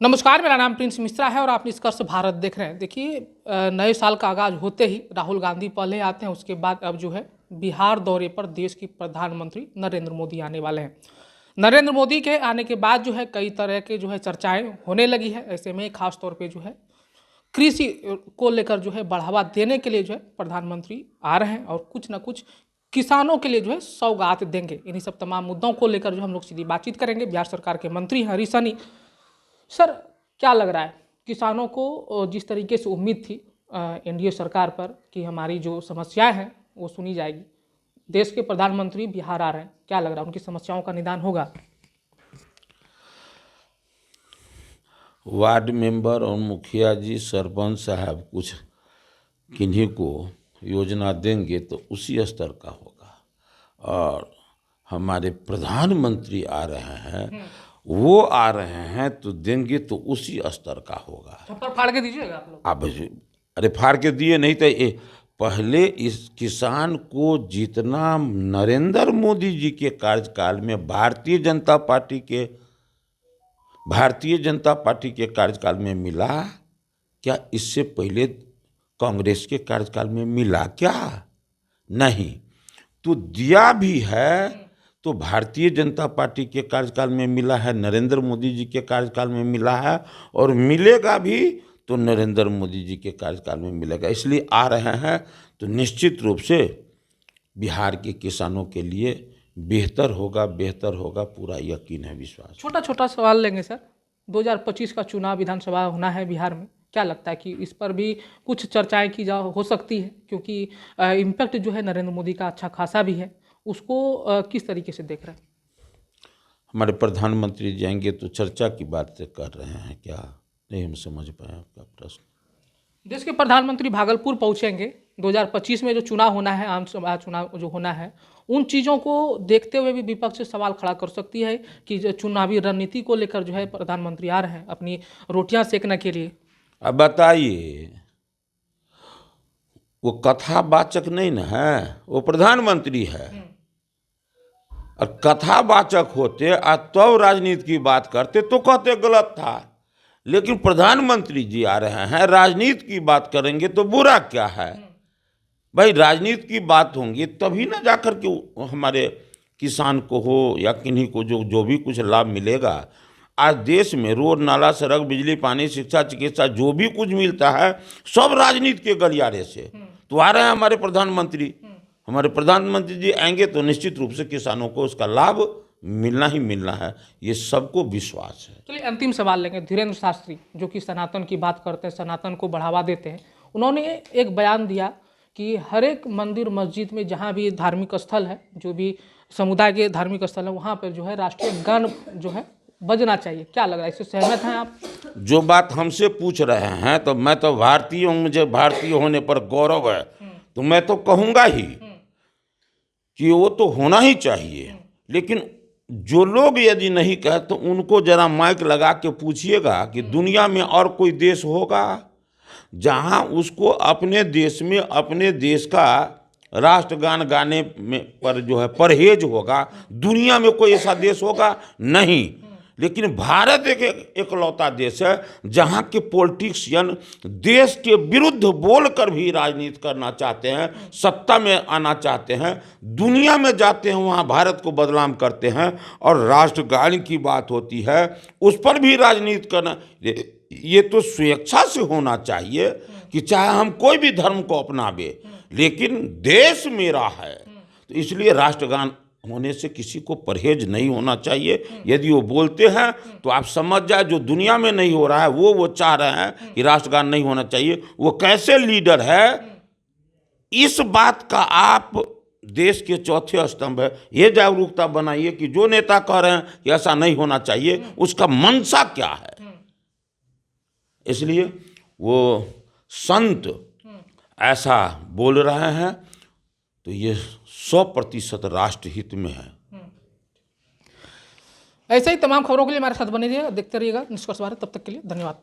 नमस्कार, मेरा नाम प्रिंस मिश्रा है और आप निष्कर्ष भारत देख रहे हैं। देखिए, नए साल का आगाज होते ही राहुल गांधी पहले आते हैं, उसके बाद अब जो है बिहार दौरे पर देश के प्रधानमंत्री नरेंद्र मोदी आने वाले हैं। नरेंद्र मोदी के आने के बाद जो है कई तरह के जो है चर्चाएं होने लगी है। ऐसे में खास तौर पे जो है कृषि को लेकर जो है बढ़ावा देने के लिए जो है प्रधानमंत्री आ रहे हैं और कुछ ना कुछ किसानों के लिए जो है सौगात देंगे। इन्हीं सब तमाम मुद्दों को लेकर जो हम लोग सीधी बातचीत करेंगे। बिहार सरकार के मंत्री हैं हरीश सहनी। सर, क्या लग रहा है किसानों को जिस तरीके से उम्मीद थी एनडीए सरकार पर कि हमारी जो समस्याएं हैं वो सुनी जाएगी, देश के प्रधानमंत्री बिहार आ रहे हैं, क्या लग रहा है उनकी समस्याओं का निदान होगा? वार्ड मेंबर और मुखिया जी, सरपंच साहब कुछ किन्हीं को योजना देंगे तो उसी स्तर का होगा, और हमारे प्रधानमंत्री आ रहे हैं, वो आ रहे हैं तो देंगे तो उसी स्तर का होगा। छप्पर फाड़ के दीजिएगा आप लोग। अब अरे फाड़ के दिए नहीं तो पहले इस किसान को जितना नरेंद्र मोदी जी के कार्यकाल में भारतीय जनता पार्टी के कार्यकाल में मिला, क्या इससे पहले कांग्रेस के कार्यकाल में मिला क्या? नहीं। तो दिया भी है तो भारतीय जनता पार्टी के कार्यकाल में मिला है, नरेंद्र मोदी जी के कार्यकाल में मिला है, और मिलेगा भी तो नरेंद्र मोदी जी के कार्यकाल में मिलेगा। इसलिए आ रहे हैं तो निश्चित रूप से बिहार के किसानों के लिए बेहतर होगा, पूरा यकीन है, विश्वास। छोटा छोटा सवाल लेंगे सर। 2025 का चुनाव विधानसभा होना है बिहार में, क्या लगता है कि इस पर भी कुछ चर्चाएं की जा हो सकती है? क्योंकि इम्पैक्ट जो है नरेंद्र मोदी का अच्छा खासा भी है, उसको किस तरीके से देख रहे हैं? हमारे प्रधानमंत्री जाएंगे तो चर्चा की बात कर रहे हैं क्या? नहीं हम समझ पाए आपका प्रश्न। देश के प्रधानमंत्री भागलपुर पहुंचेंगे 2025 में, जो चुनाव होना है, आम सभा चुनाव जो होना है, उन चीज़ों को देखते हुए भी विपक्ष सवाल खड़ा कर सकती है कि जो चुनावी रणनीति को लेकर जो है प्रधानमंत्री आ रहे हैं अपनी रोटियां सेकने के लिए। अब बताइए, वो कथावाचक नहीं ना है, वो प्रधानमंत्री है। और कथावाचक होते और तो राजनीति की बात करते तो कहते गलत था, लेकिन प्रधानमंत्री जी आ रहे हैं, राजनीति की बात करेंगे तो बुरा क्या है? भाई राजनीति की बात होंगी तभी ना जाकर के हमारे किसान को हो या किन्हीं को जो भी कुछ लाभ मिलेगा। आज देश में रोड, नाला, सड़क, बिजली, पानी, शिक्षा, चिकित्सा जो भी कुछ मिलता है सब राजनीति के गलियारे से। तो आ रहे हैं हमारे प्रधानमंत्री जी आएंगे तो निश्चित रूप से किसानों को उसका लाभ मिलना ही मिलना है, ये सबको विश्वास है। चलिए अंतिम सवाल लेंगे। धीरेन्द्र शास्त्री जो कि सनातन की बात करते हैं, सनातन को बढ़ावा देते हैं, उन्होंने एक बयान दिया कि हर एक मंदिर मस्जिद में जहाँ भी धार्मिक स्थल है, जो भी समुदाय के धार्मिक स्थल है, वहाँ पर जो है राष्ट्रीय गान जो है बजना चाहिए। क्या लग रहा है, इससे सहमत हैं आप? जो बात हमसे पूछ रहे हैं तो मैं तो भारतीय हूँ, मुझे भारतीय होने पर गौरव है, तो मैं तो कहूँगा ही कि वो तो होना ही चाहिए। लेकिन जो लोग यदि नहीं कहे तो उनको जरा माइक लगा के पूछिएगा कि दुनिया में और कोई देश होगा जहां उसको अपने देश में अपने देश का राष्ट्रगान गाने में पर जो है परहेज होगा? दुनिया में कोई ऐसा देश होगा? नहीं। लेकिन भारत एक एकलौता देश है जहां के पॉलिटिशियन देश के विरुद्ध बोलकर भी राजनीति करना चाहते हैं, सत्ता में आना चाहते हैं, दुनिया में जाते हैं, वहां भारत को बदनाम करते हैं, और राष्ट्रगान की बात होती है उस पर भी राजनीति करना। ये तो स्वेच्छा से होना चाहिए कि चाहे हम कोई भी धर्म को अपनावे, लेकिन देश मेरा है, तो इसलिए राष्ट्रगान होने से किसी को परहेज नहीं होना चाहिए। यदि वो बोलते हैं तो आप समझ जाए जो दुनिया में नहीं हो रहा है वो चाह रहे हैं कि राष्ट्रगान नहीं होना चाहिए। वो कैसे लीडर है, इस बात का आप देश के चौथे स्तंभ है, ये जागरूकता बनाइए कि जो नेता कह रहे हैं कि ऐसा नहीं होना चाहिए उसका मंशा क्या है। इसलिए वो संत ऐसा बोल रहे हैं तो ये 100% राष्ट्र हित में है। ऐसे ही तमाम खबरों के लिए हमारे साथ बने रहिएगा, देखते रहिएगा निष्कर्ष भारत। तब तक के लिए धन्यवाद।